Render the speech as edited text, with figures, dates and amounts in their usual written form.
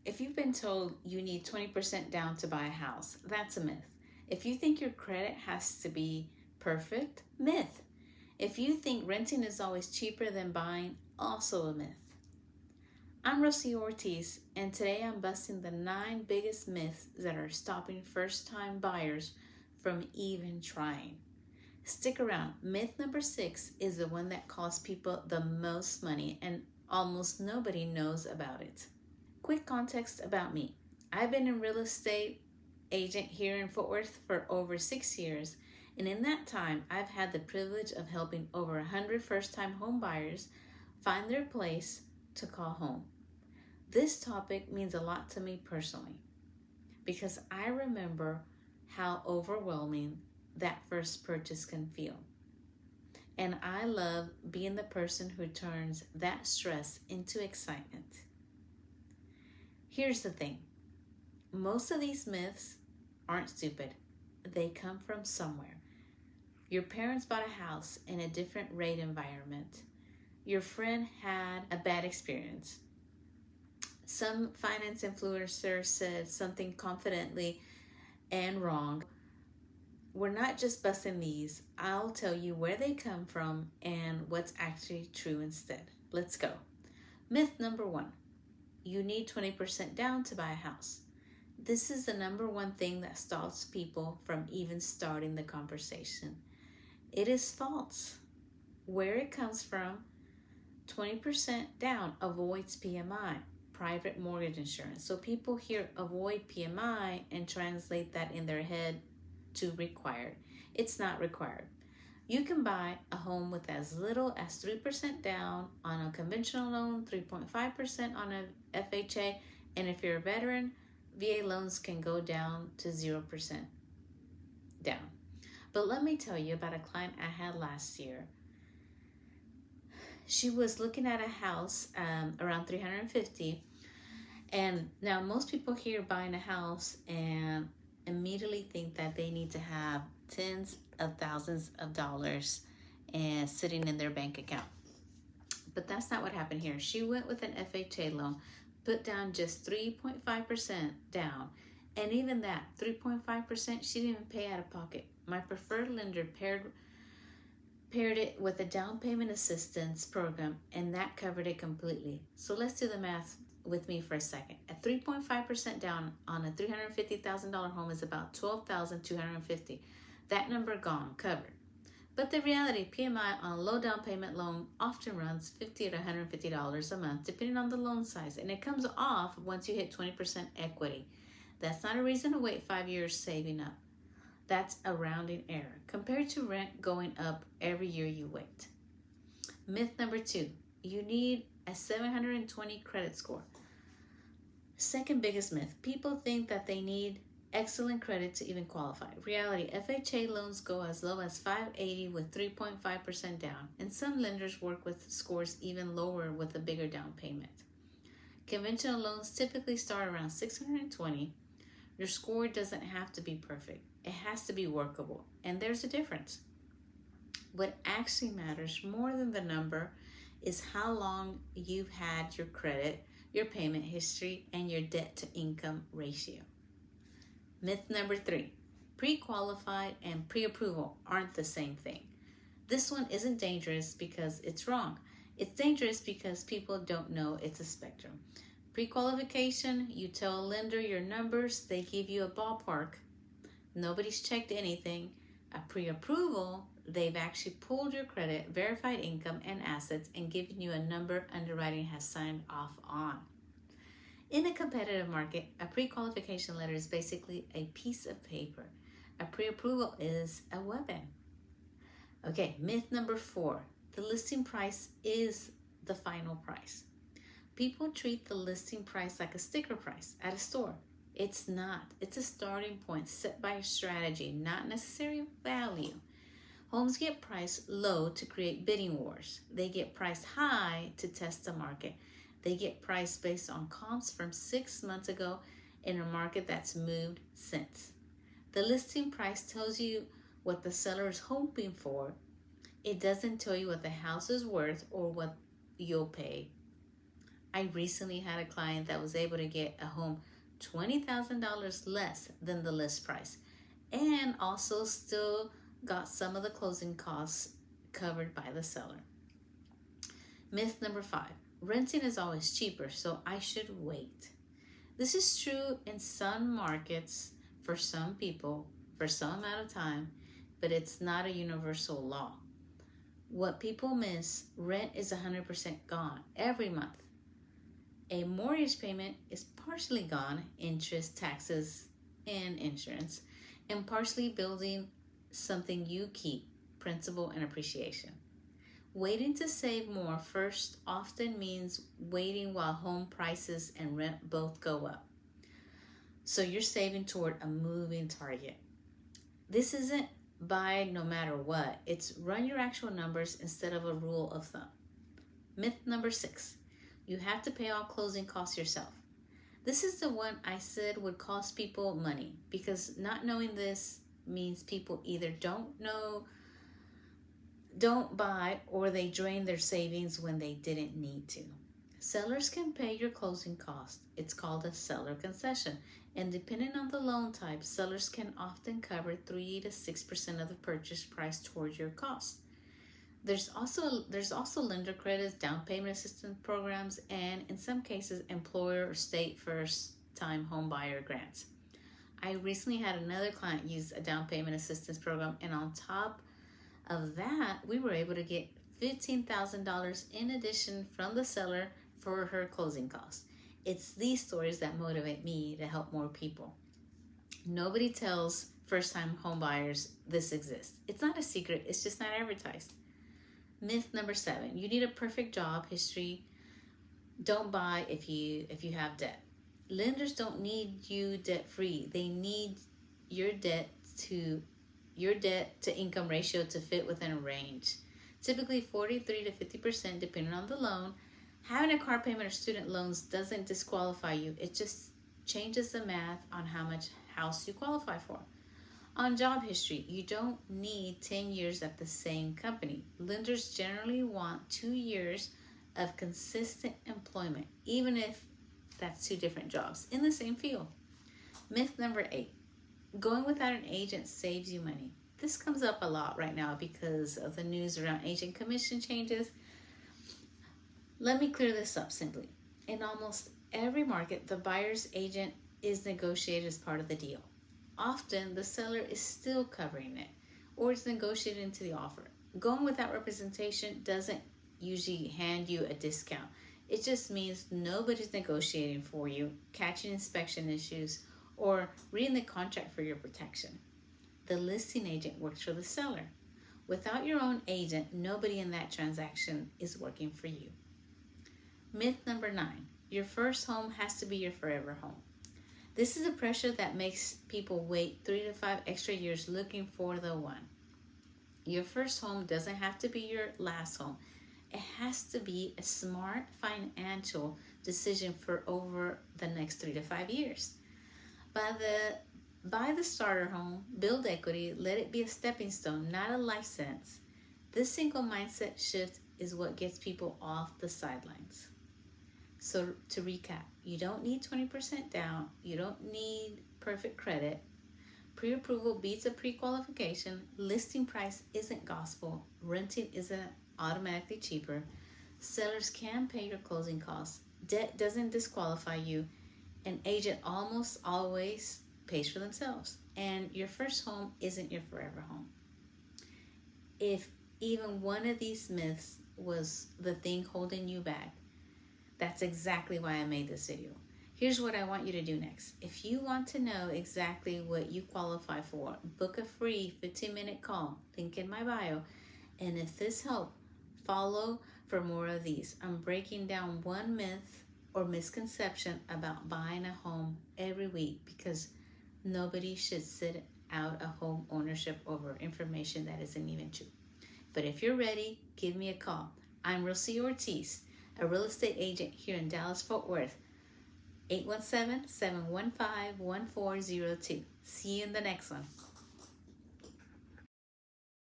If you've been told you need 20% down to buy a house, that's a myth. If you think your credit has to be perfect, myth. If you think renting is always cheaper than buying, also a myth. I'm Rocio Ortiz, and today I'm busting the 9 biggest myths that are stopping first-time buyers from even trying. Stick around. Myth number 6 is the one that costs people the most money, and almost nobody knows about it. Quick context about me. I've been a real estate agent here in Fort Worth for over 6 years, and in that time, I've had the privilege of helping over 100 first-time home buyers find their place to call home. This topic means a lot to me personally because I remember how overwhelming that first purchase can feel. And I love being the person who turns that stress into excitement. Here's the thing. Most of these myths aren't stupid. They come from somewhere. Your parents bought a house in a different rate environment. Your friend had a bad experience. Some finance influencer said something confidently and wrong. We're not just busting these. I'll tell you where they come from and what's actually true instead. Let's go. Myth number 1. You need 20% down to buy a house. This is the number one thing that stops people from even starting the conversation. It is false. Where it comes from, 20% down avoids PMI, private mortgage insurance. So people hear avoid PMI and translate that in their head to required. It's not required. You can buy a home with as little as 3% down on a conventional loan, 3.5% on a FHA, and if you're a veteran, VA loans can go down to 0% down. But let me tell you about a client I had last year. She was looking at a house around $350,000, and now most people here buying a house and immediately think that they need to have tens of thousands of dollars and sitting in their bank account. But that's not what happened here. She went with an FHA loan, put down just 3.5% down. And even that, 3.5%, she didn't even pay out of pocket. My preferred lender paired it with a down payment assistance program, and that covered it completely. So let's do the math with me for a second. At 3.5% down on a $350,000 home is about $12,250. That number gone, covered. But the reality, PMI on a low down payment loan often runs $50 to $150 a month, depending on the loan size, and it comes off once you hit 20% equity. That's not a reason to wait 5 years saving up. That's a rounding error compared to rent going up every year you wait. Myth number 2, you need a 720 credit score. Second biggest myth, people think that they need excellent credit to even qualify. Reality, FHA loans go as low as 580 with 3.5% down, and some lenders work with scores even lower with a bigger down payment. Conventional loans typically start around 620. Your score doesn't have to be perfect. It has to be workable, and there's a difference. What actually matters more than the number is how long you've had your credit, your payment history, and your debt to income ratio. Myth number 3, pre-qualified and pre-approval aren't the same thing. This one isn't dangerous because it's wrong. It's dangerous because people don't know it's a spectrum. Pre-qualification, you tell a lender your numbers, they give you a ballpark. Nobody's checked anything. A pre-approval, they've actually pulled your credit, verified income and assets, and given you a number underwriting has signed off on. In a competitive market, a pre-qualification letter is basically a piece of paper. A pre-approval is a weapon. Okay, myth number 4, the listing price is the final price. People treat the listing price like a sticker price at a store. It's not. It's a starting point set by a strategy, not necessary value. Homes get priced low to create bidding wars. They get priced high to test the market. They get priced based on comps from 6 months ago in a market that's moved since. The listing price tells you what the seller is hoping for. It doesn't tell you what the house is worth or what you'll pay. I recently had a client that was able to get a home $20,000 less than the list price and also still got some of the closing costs covered by the seller. Myth number 5, renting is always cheaper, so I should wait. This is true in some markets for some people for some amount of time, but it's not a universal law. What people miss, rent is 100% gone every month. A mortgage payment is partially gone, interest, taxes, and insurance, and partially building something you keep, principal and appreciation. Waiting to save more first often means waiting while home prices and rent both go up. So you're saving toward a moving target. This isn't buy no matter what. It's run your actual numbers instead of a rule of thumb. Myth number 6, you have to pay all closing costs yourself. This is the one I said would cost people money, because not knowing this means people either don't know, don't buy, or they drain their savings when they didn't need to. Sellers can pay your closing costs. It's called a seller concession. And depending on the loan type, sellers can often cover 3 to 6% of the purchase price towards your costs. There's also lender credits, down payment assistance programs, and in some cases, employer or state first-time home buyer grants. I recently had another client use a down payment assistance program, and on top of that, we were able to get $15,000 in addition from the seller for her closing costs. It's these stories that motivate me to help more people. Nobody tells first-time home buyers this exists. It's not a secret, it's just not advertised. Myth number 7, you need a perfect job history. Don't buy if you have debt. Lenders don't need you debt-free. They need your debt to income ratio to fit within a range. Typically 43 to 50% depending on the loan. Having a car payment or student loans doesn't disqualify you. It just changes the math on how much house you qualify for. On job history, you don't need 10 years at the same company. Lenders generally want 2 years of consistent employment, even if that's 2 different jobs in the same field. Myth number 8, going without an agent saves you money. This comes up a lot right now because of the news around agent commission changes. Let me clear this up simply. In almost every market, the buyer's agent is negotiated as part of the deal. Often, the seller is still covering it, or it's negotiated into the offer. Going without representation doesn't usually hand you a discount. It just means nobody's negotiating for you, catching inspection issues, or reading the contract for your protection. The listing agent works for the seller. Without your own agent, nobody in that transaction is working for you. Myth number 9, your first home has to be your forever home. This is a pressure that makes people wait 3 to 5 extra years looking for the one. Your first home doesn't have to be your last home. It has to be a smart financial decision for over the next 3 to 5 years. Buy the starter home, build equity, let it be a stepping stone, not a life sentence. This single mindset shift is what gets people off the sidelines. So to recap, you don't need 20% down. You don't need perfect credit. Pre-approval beats a pre-qualification. Listing price isn't gospel. Renting isn't automatically cheaper. Sellers can pay your closing costs. Debt doesn't disqualify you. An agent almost always pays for themselves. And your first home isn't your forever home. If even one of these myths was the thing holding you back, that's exactly why I made this video. Here's what I want you to do next. If you want to know exactly what you qualify for, book a free 15-minute call, link in my bio. And if this helped, follow for more of these. I'm breaking down one myth or misconception about buying a home every week, because nobody should sit out a home ownership over information that isn't even true. But if you're ready, give me a call. I'm Rocio Ortiz, a real estate agent here in Dallas-Fort Worth. 817-715-1402. See you in the next one.